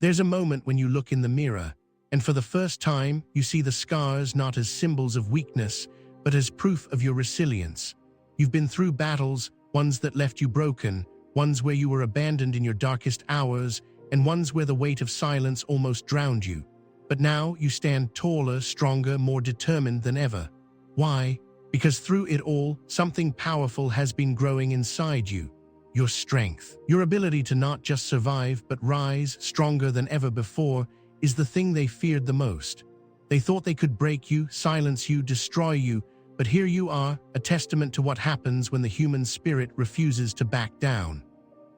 There's a moment when you look in the mirror, and for the first time, you see the scars not as symbols of weakness, but as proof of your resilience. You've been through battles, ones that left you broken, ones where you were abandoned in your darkest hours, and ones where the weight of silence almost drowned you. But now you stand taller, stronger, more determined than ever. Why? Because through it all, something powerful has been growing inside you. Your strength. Your ability to not just survive, but rise, stronger than ever before, is the thing they feared the most. They thought they could break you, silence you, destroy you, but here you are, a testament to what happens when the human spirit refuses to back down.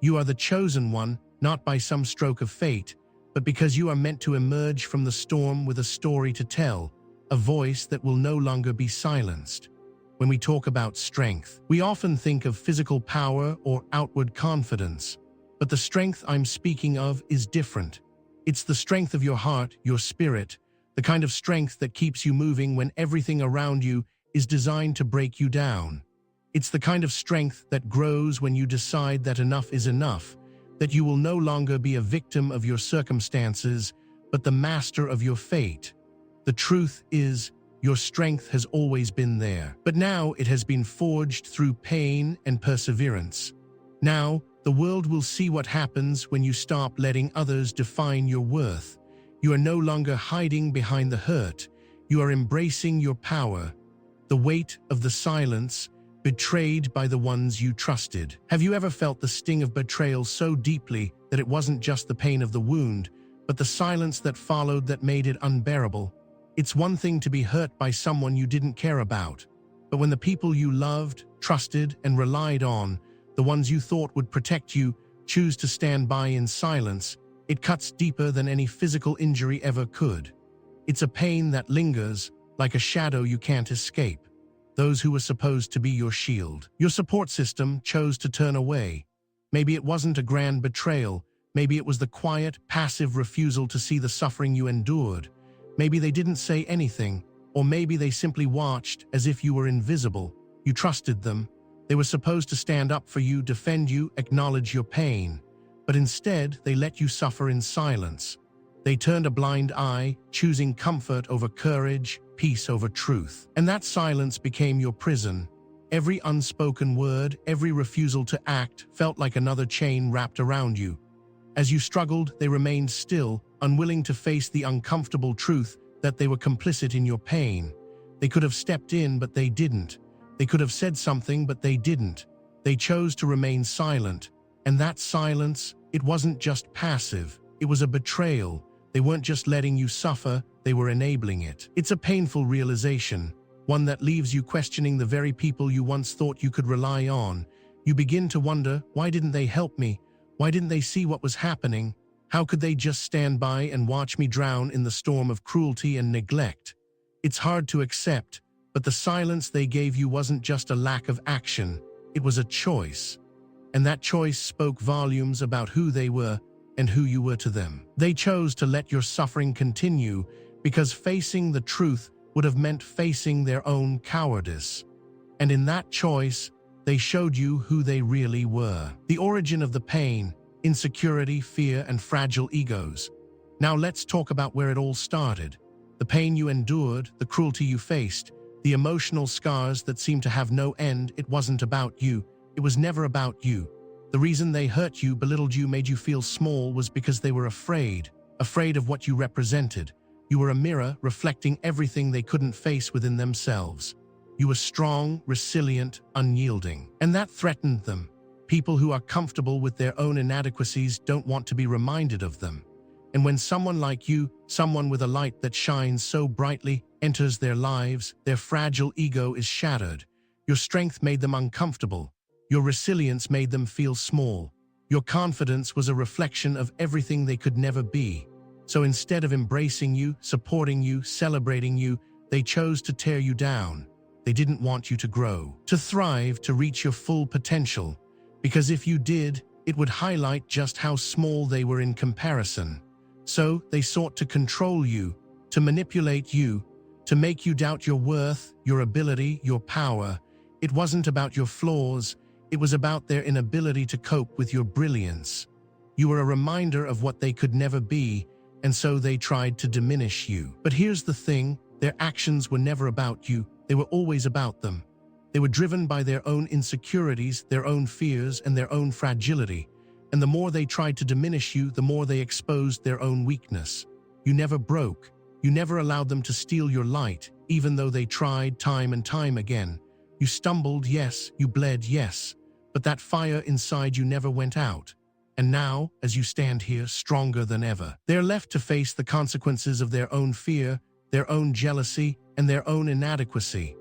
You are the chosen one, not by some stroke of fate, but because you are meant to emerge from the storm with a story to tell, a voice that will no longer be silenced. When we talk about strength, we often think of physical power or outward confidence, but the strength I'm speaking of is different. It's the strength of your heart, your spirit, the kind of strength that keeps you moving when everything around you is designed to break you down. It's the kind of strength that grows when you decide that enough is enough, that you will no longer be a victim of your circumstances, but the master of your fate. The truth is, your strength has always been there, but now it has been forged through pain and perseverance. Now, the world will see what happens when you stop letting others define your worth. You are no longer hiding behind the hurt. You are embracing your power, the weight of the silence, betrayed by the ones you trusted. Have you ever felt the sting of betrayal so deeply that it wasn't just the pain of the wound, but the silence that followed that made it unbearable? It's one thing to be hurt by someone you didn't care about, but when the people you loved, trusted, and relied on, the ones you thought would protect you, choose to stand by in silence, it cuts deeper than any physical injury ever could. It's a pain that lingers, like a shadow you can't escape. Those who were supposed to be your shield, your support system, chose to turn away. Maybe it wasn't a grand betrayal. Maybe it was the quiet, passive refusal to see the suffering you endured. Maybe they didn't say anything, or maybe they simply watched as if you were invisible. You trusted them. They were supposed to stand up for you, defend you, acknowledge your pain. But instead, they let you suffer in silence. They turned a blind eye, choosing comfort over courage, peace over truth. And that silence became your prison. Every unspoken word, every refusal to act felt like another chain wrapped around you. As you struggled, they remained still, unwilling to face the uncomfortable truth that they were complicit in your pain. They could have stepped in, but they didn't. They could have said something, but they didn't. They chose to remain silent. And that silence, it wasn't just passive. It was a betrayal. They weren't just letting you suffer, they were enabling it. It's a painful realization, one that leaves you questioning the very people you once thought you could rely on. You begin to wonder, why didn't they help me? Why didn't they see what was happening? How could they just stand by and watch me drown in the storm of cruelty and neglect? It's hard to accept, but the silence they gave you wasn't just a lack of action, it was a choice. And that choice spoke volumes about who they were and who you were to them. They chose to let your suffering continue because facing the truth would have meant facing their own cowardice. And in that choice, they showed you who they really were. The origin of the pain, insecurity, fear, and fragile egos. Now let's talk about where it all started. The pain you endured, the cruelty you faced, the emotional scars that seemed to have no end. It wasn't about you. It was never about you. The reason they hurt you, belittled you, made you feel small was because they were afraid of what you represented. You were a mirror reflecting everything they couldn't face within themselves. You were strong, resilient, unyielding. And that threatened them. People who are comfortable with their own inadequacies don't want to be reminded of them. And when someone like you, someone with a light that shines so brightly, enters their lives, their fragile ego is shattered. Your strength made them uncomfortable. Your resilience made them feel small. Your confidence was a reflection of everything they could never be. So instead of embracing you, supporting you, celebrating you, they chose to tear you down. They didn't want you to grow, to thrive, to reach your full potential. Because if you did, it would highlight just how small they were in comparison. So they sought to control you, to manipulate you, to make you doubt your worth, your ability, your power. It wasn't about your flaws. It was about their inability to cope with your brilliance. You were a reminder of what they could never be, and so they tried to diminish you. But here's the thing, their actions were never about you, they were always about them. They were driven by their own insecurities, their own fears, and their own fragility. And the more they tried to diminish you, the more they exposed their own weakness. You never broke. You never allowed them to steal your light, even though they tried time and time again. You stumbled, yes. You bled, yes. But that fire inside you never went out. And now, as you stand here, stronger than ever, they're left to face the consequences of their own fear, their own jealousy, and their own inadequacy.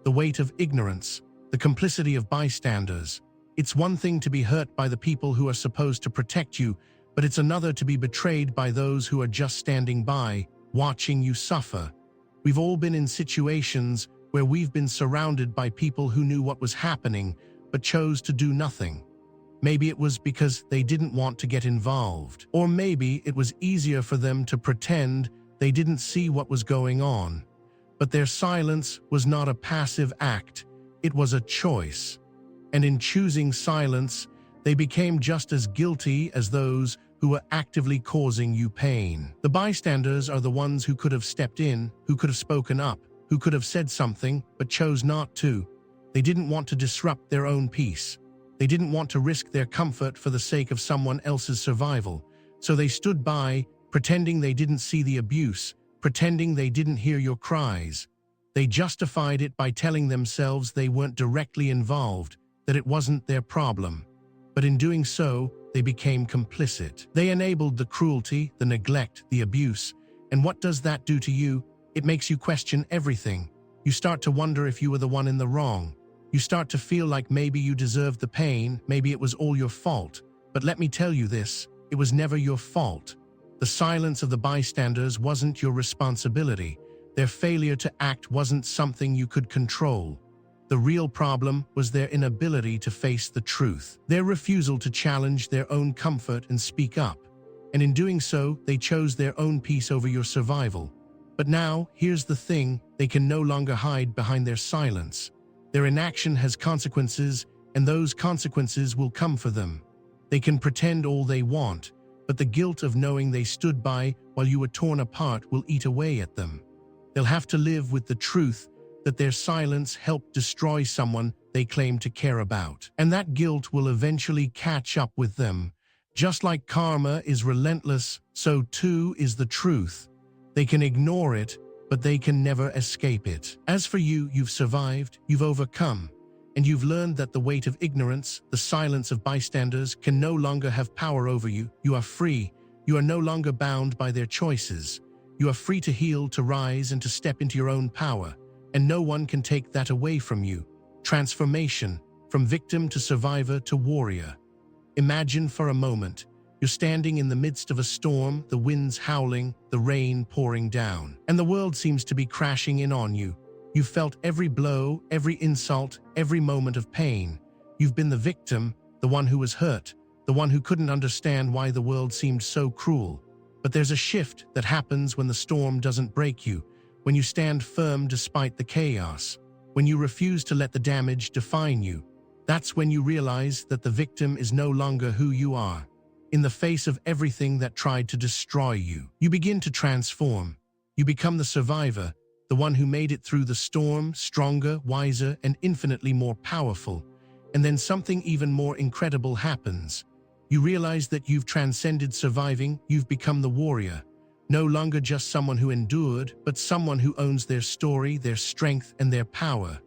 The weight of ignorance, the complicity of bystanders. It's one thing to be hurt by the people who are supposed to protect you, but it's another to be betrayed by those who are just standing by, watching you suffer. We've all been in situations where we've been surrounded by people who knew what was happening, but chose to do nothing. Maybe it was because they didn't want to get involved, or maybe it was easier for them to pretend they didn't see what was going on. But their silence was not a passive act, it was a choice. And in choosing silence, they became just as guilty as those who were actively causing you pain. The bystanders are the ones who could have stepped in, who could have spoken up, who could have said something, but chose not to. They didn't want to disrupt their own peace. They didn't want to risk their comfort for the sake of someone else's survival. So they stood by, pretending they didn't see the abuse, pretending they didn't hear your cries. They justified it by telling themselves they weren't directly involved, that it wasn't their problem. But in doing so, they became complicit. They enabled the cruelty, the neglect, the abuse. And what does that do to you? It makes you question everything. You start to wonder if you were the one in the wrong. You start to feel like maybe you deserved the pain, maybe it was all your fault. But let me tell you this, it was never your fault. The silence of the bystanders wasn't your responsibility. Their failure to act wasn't something you could control. The real problem was their inability to face the truth, their refusal to challenge their own comfort and speak up. And in doing so, they chose their own peace over your survival. But now, here's the thing, they can no longer hide behind their silence. Their inaction has consequences, and those consequences will come for them. They can pretend all they want, but the guilt of knowing they stood by while you were torn apart will eat away at them. They'll have to live with the truth that their silence helped destroy someone they claim to care about. And that guilt will eventually catch up with them. Just like karma is relentless, so too is the truth. They can ignore it, but they can never escape it. As for you, you've survived, you've overcome, and you've learned that the weight of ignorance, the silence of bystanders, can no longer have power over you. You are free. You are no longer bound by their choices. You are free to heal, to rise, and to step into your own power. And no one can take that away from you. Transformation, from victim to survivor to warrior. Imagine for a moment, you're standing in the midst of a storm, the winds howling, the rain pouring down, and the world seems to be crashing in on you. You've felt every blow, every insult, every moment of pain. You've been the victim, the one who was hurt, the one who couldn't understand why the world seemed so cruel. But there's a shift that happens when the storm doesn't break you, when you stand firm despite the chaos, when you refuse to let the damage define you. That's when you realize that the victim is no longer who you are. In the face of everything that tried to destroy you, you begin to transform. You become the survivor, the one who made it through the storm, stronger, wiser, and infinitely more powerful. And then something even more incredible happens. You realize that you've transcended surviving, you've become the warrior. No longer just someone who endured, but someone who owns their story, their strength, and their power.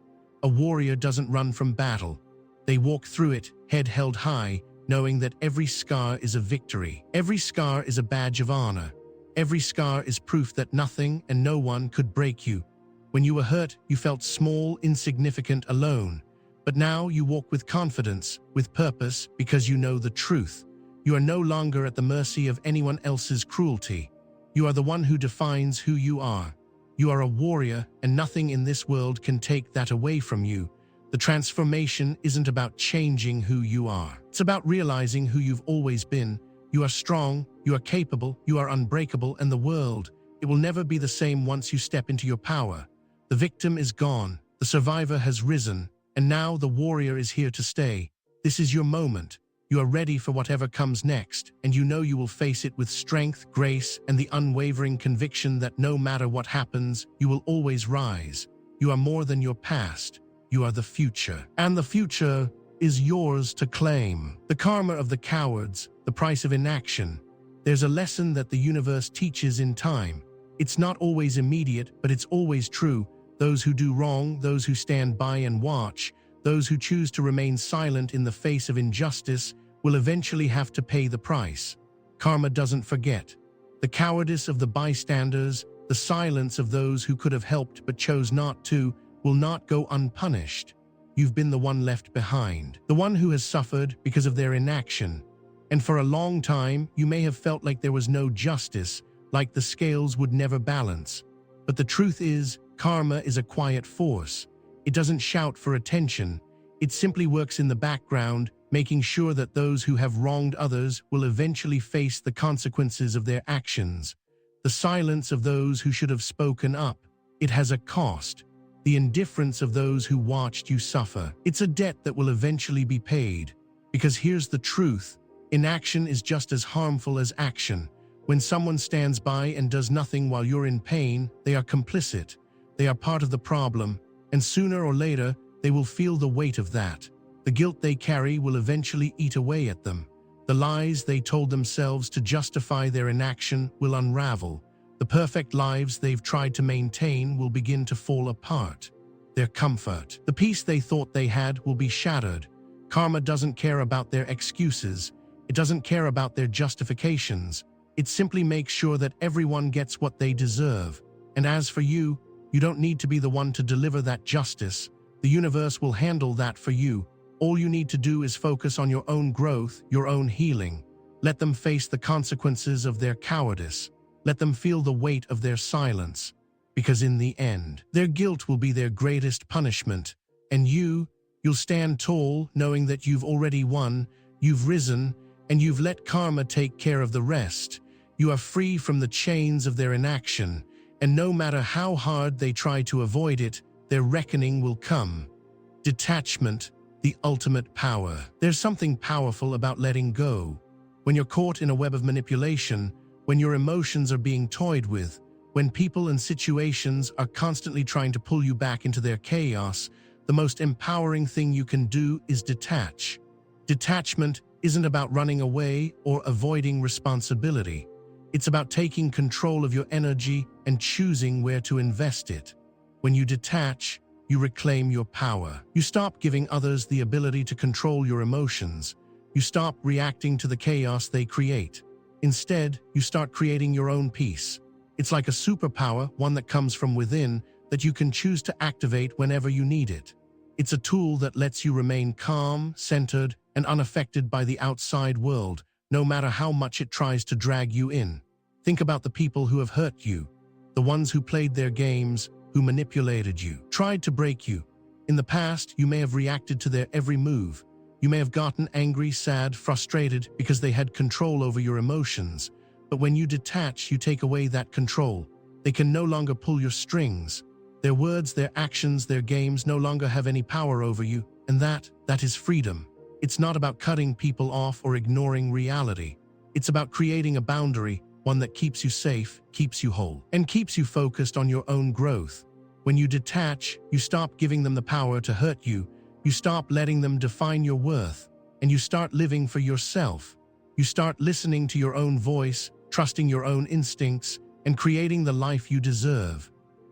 A warrior doesn't run from battle. They walk through it, head held high, knowing that every scar is a victory. Every scar is a badge of honor. Every scar is proof that nothing and no one could break you. When you were hurt, you felt small, insignificant, alone. But now you walk with confidence, with purpose, because you know the truth. You are no longer at the mercy of anyone else's cruelty. You are the one who defines who you are. You are a warrior, and nothing in this world can take that away from you. The transformation isn't about changing who you are. It's about realizing who you've always been. You are strong, you are capable, you are unbreakable, and the world, it will never be the same once you step into your power. The victim is gone, the survivor has risen, and now the warrior is here to stay. This is your moment. You are ready for whatever comes next, and you know you will face it with strength, grace, and the unwavering conviction that no matter what happens, you will always rise. You are more than your past. You are the future. And the future is yours to claim. The karma of the cowards, the price of inaction. There's a lesson that the universe teaches in time. It's not always immediate, but it's always true. Those who do wrong, those who stand by and watch, those who choose to remain silent in the face of injustice will eventually have to pay the price. Karma doesn't forget. The cowardice of the bystanders, the silence of those who could have helped but chose not to, will not go unpunished. You've been the one left behind, the one who has suffered because of their inaction. And for a long time, you may have felt like there was no justice, like the scales would never balance. But the truth is, karma is a quiet force. It doesn't shout for attention. It simply works in the background, making sure that those who have wronged others will eventually face the consequences of their actions. The silence of those who should have spoken up. It has a cost. The indifference of those who watched you suffer. It's a debt that will eventually be paid. Because here's the truth. Inaction is just as harmful as action. When someone stands by and does nothing while you're in pain, they are complicit. They are part of the problem, and sooner or later, they will feel the weight of that. The guilt they carry will eventually eat away at them. The lies they told themselves to justify their inaction will unravel. The perfect lives they've tried to maintain will begin to fall apart. Their comfort, the peace they thought they had, will be shattered. Karma doesn't care about their excuses. It doesn't care about their justifications. It simply makes sure that everyone gets what they deserve. And as for you, you don't need to be the one to deliver that justice. The universe will handle that for you. All you need to do is focus on your own growth, your own healing. Let them face the consequences of their cowardice. Let them feel the weight of their silence. Because in the end, their guilt will be their greatest punishment. And you'll stand tall, knowing that you've already won, you've risen, and you've let karma take care of the rest. You are free from the chains of their inaction, and no matter how hard they try to avoid it, their reckoning will come. Detachment, the ultimate power. There's something powerful about letting go. When you're caught in a web of manipulation, when your emotions are being toyed with, when people and situations are constantly trying to pull you back into their chaos, the most empowering thing you can do is detach. Detachment isn't about running away or avoiding responsibility. It's about taking control of your energy and choosing where to invest it. When you detach, you reclaim your power. You stop giving others the ability to control your emotions. You stop reacting to the chaos they create. Instead, you start creating your own peace. It's like a superpower, one that comes from within, that you can choose to activate whenever you need it. It's a tool that lets you remain calm, centered, and unaffected by the outside world, no matter how much it tries to drag you in. Think about the people who have hurt you, the ones who played their games, who manipulated you, tried to break you. In the past, you may have reacted to their every move. You may have gotten angry, sad, frustrated because they had control over your emotions. But when you detach, you take away that control. They can no longer pull your strings. Their words, their actions, their games no longer have any power over you, and that is freedom. It's not about cutting people off or ignoring reality. It's about creating a boundary, one that keeps you safe, keeps you whole, and keeps you focused on your own growth. When you detach, you stop giving them the power to hurt you. You stop letting them define your worth, and you start living for yourself. You start listening to your own voice, trusting your own instincts, and creating the life you deserve.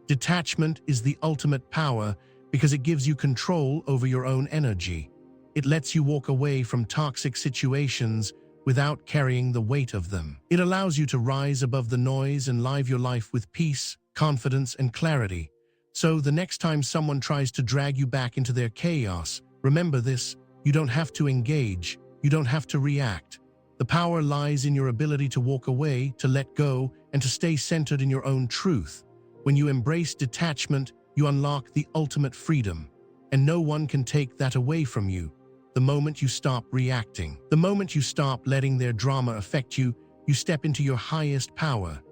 Detachment is the ultimate power because it gives you control over your own energy. It lets you walk away from toxic situations without carrying the weight of them. It allows you to rise above the noise and live your life with peace, confidence, and clarity. So the next time someone tries to drag you back into their chaos, remember this: you don't have to engage, you don't have to react. The power lies in your ability to walk away, to let go, and to stay centered in your own truth. When you embrace detachment, you unlock the ultimate freedom, and no one can take that away from you. The moment you stop reacting, the moment you stop letting their drama affect you, you step into your highest power.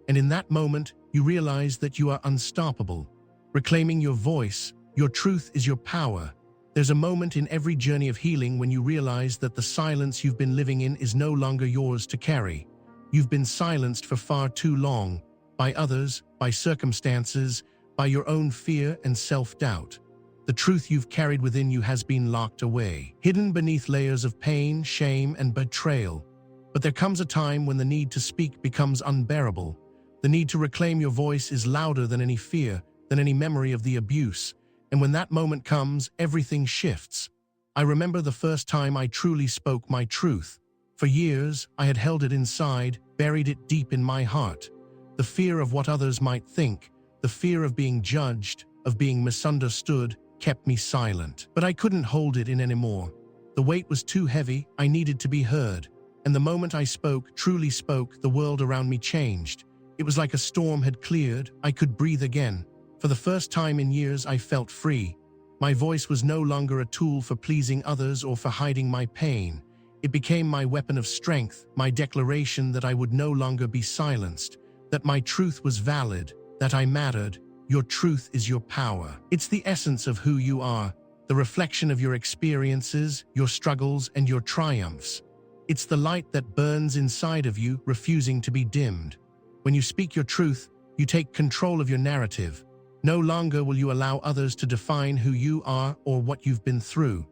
And in that moment, you realize that you are unstoppable. Reclaiming your voice, your truth is your power. There's a moment in every journey of healing when you realize that the silence you've been living in is no longer yours to carry. You've been silenced for far too long, by others, by circumstances, by your own fear and self-doubt. The truth you've carried within you has been locked away, hidden beneath layers of pain, shame, and betrayal. But there comes a time when the need to speak becomes unbearable. The need to reclaim your voice is louder than any fear, than any memory of the abuse. And when that moment comes, everything shifts. I remember the first time I truly spoke my truth. For years, I had held it inside, buried it deep in my heart. The fear of what others might think, the fear of being judged, of being misunderstood, kept me silent. But I couldn't hold it in anymore. The weight was too heavy, I needed to be heard. And the moment I spoke, truly spoke, the world around me changed. It was like a storm had cleared, I could breathe again. For the first time in years, I felt free. My voice was no longer a tool for pleasing others or for hiding my pain. It became my weapon of strength, my declaration that I would no longer be silenced, that my truth was valid, that I mattered. Your truth is your power. It's the essence of who you are, the reflection of your experiences, your struggles, and your triumphs. It's the light that burns inside of you, refusing to be dimmed. When you speak your truth, you take control of your narrative. No longer will you allow others to define who you are or what you've been through.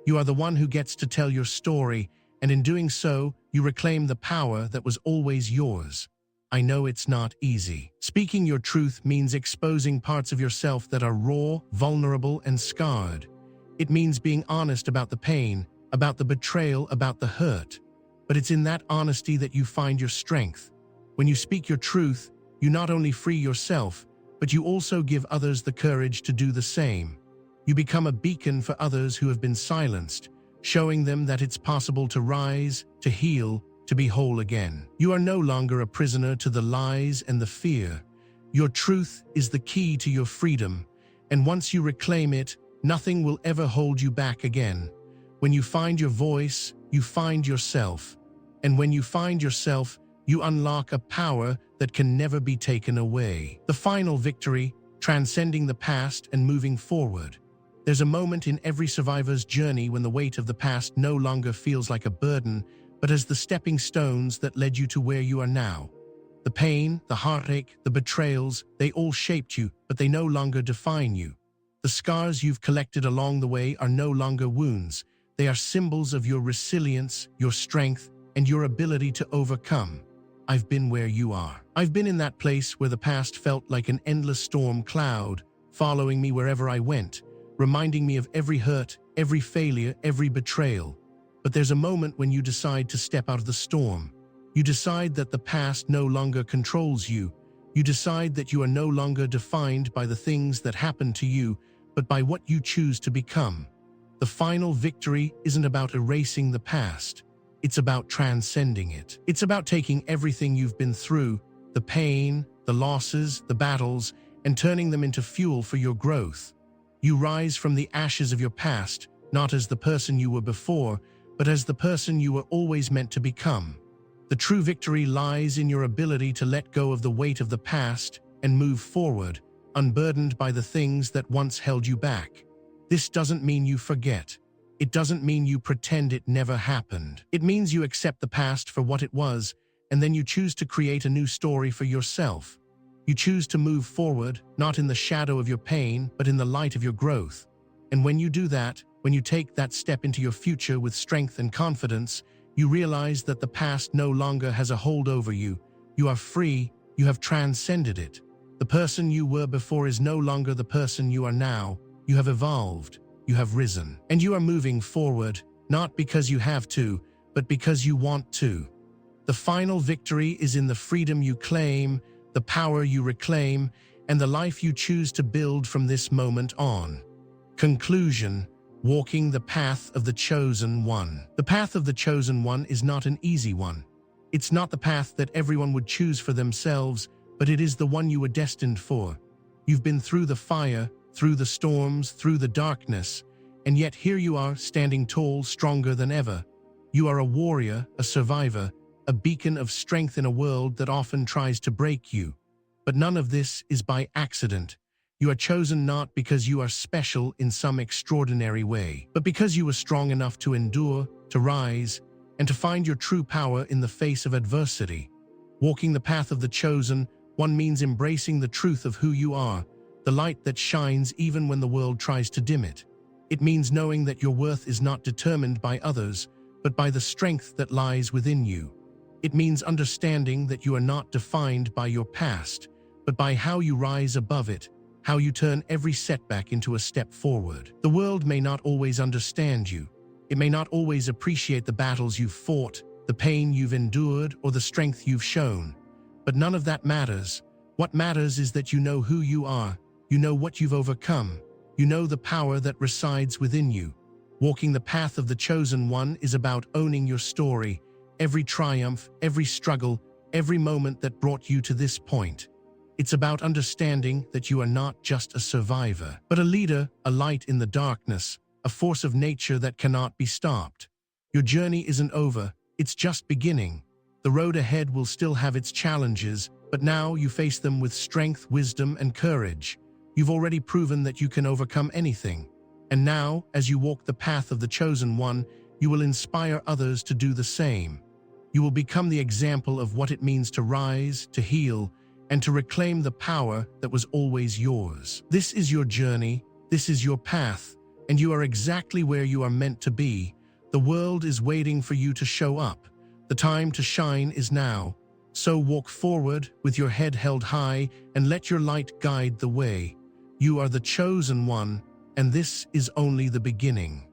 You are the one who gets to tell your story, and in doing so, you reclaim the power that was always yours. I know it's not easy. Speaking your truth means exposing parts of yourself that are raw, vulnerable, and scarred. It means being honest about the pain, about the betrayal, about the hurt. But it's in that honesty that you find your strength. When you speak your truth, you not only free yourself, but you also give others the courage to do the same. You become a beacon for others who have been silenced, showing them that it's possible to rise, to heal, to be whole again. You are no longer a prisoner to the lies and the fear. Your truth is the key to your freedom, and once you reclaim it, nothing will ever hold you back again. When you find your voice, you find yourself. And when you find yourself, you unlock a power that can never be taken away. The final victory, transcending the past and moving forward. There's a moment in every survivor's journey when the weight of the past no longer feels like a burden, but as the stepping stones that led you to where you are now. The pain, the heartache, the betrayals, they all shaped you, but they no longer define you. The scars you've collected along the way are no longer wounds. They are symbols of your resilience, your strength, and your ability to overcome. I've been where you are. I've been in that place where the past felt like an endless storm cloud, following me wherever I went, reminding me of every hurt, every failure, every betrayal. But there's a moment when you decide to step out of the storm. You decide that the past no longer controls you. You decide that you are no longer defined by the things that happened to you, but by what you choose to become. The final victory isn't about erasing the past. It's about transcending it. It's about taking everything you've been through, the pain, the losses, the battles, and turning them into fuel for your growth. You rise from the ashes of your past, not as the person you were before, but as the person you were always meant to become. The true victory lies in your ability to let go of the weight of the past and move forward, unburdened by the things that once held you back. This doesn't mean you forget. It doesn't mean you pretend it never happened. It means you accept the past for what it was, and then you choose to create a new story for yourself. You choose to move forward, not in the shadow of your pain, but in the light of your growth. And when you do that, when you take that step into your future with strength and confidence, you realize that the past no longer has a hold over you. You are free, you have transcended it. The person you were before is no longer the person you are now. You have evolved. You have risen, and you are moving forward, not because you have to, but because you want to. The final victory is in the freedom you claim, the power you reclaim, and the life you choose to build from this moment on. Conclusion: walking the path of the chosen one. The path of the chosen one is not an easy one. It's not the path that everyone would choose for themselves, but it is the one you were destined for. You've been through the fire, through the storms, through the darkness, and yet here you are, standing tall, stronger than ever. You are a warrior, a survivor, a beacon of strength in a world that often tries to break you. But none of this is by accident. You are chosen not because you are special in some extraordinary way, but because you are strong enough to endure, to rise, and to find your true power in the face of adversity. Walking the path of the chosen one means embracing the truth of who you are, the light that shines even when the world tries to dim it. It means knowing that your worth is not determined by others, but by the strength that lies within you. It means understanding that you are not defined by your past, but by how you rise above it, how you turn every setback into a step forward. The world may not always understand you. It may not always appreciate the battles you've fought, the pain you've endured, or the strength you've shown. But none of that matters. What matters is that you know who you are, you know what you've overcome, you know the power that resides within you. Walking the path of the chosen one is about owning your story, every triumph, every struggle, every moment that brought you to this point. It's about understanding that you are not just a survivor, but a leader, a light in the darkness, a force of nature that cannot be stopped. Your journey isn't over, it's just beginning. The road ahead will still have its challenges, but now you face them with strength, wisdom, and courage. You've already proven that you can overcome anything. And now, as you walk the path of the chosen one, you will inspire others to do the same. You will become the example of what it means to rise, to heal, and to reclaim the power that was always yours. This is your journey, this is your path, and you are exactly where you are meant to be. The world is waiting for you to show up. The time to shine is now. So walk forward with your head held high and let your light guide the way. You are the chosen one, and this is only the beginning.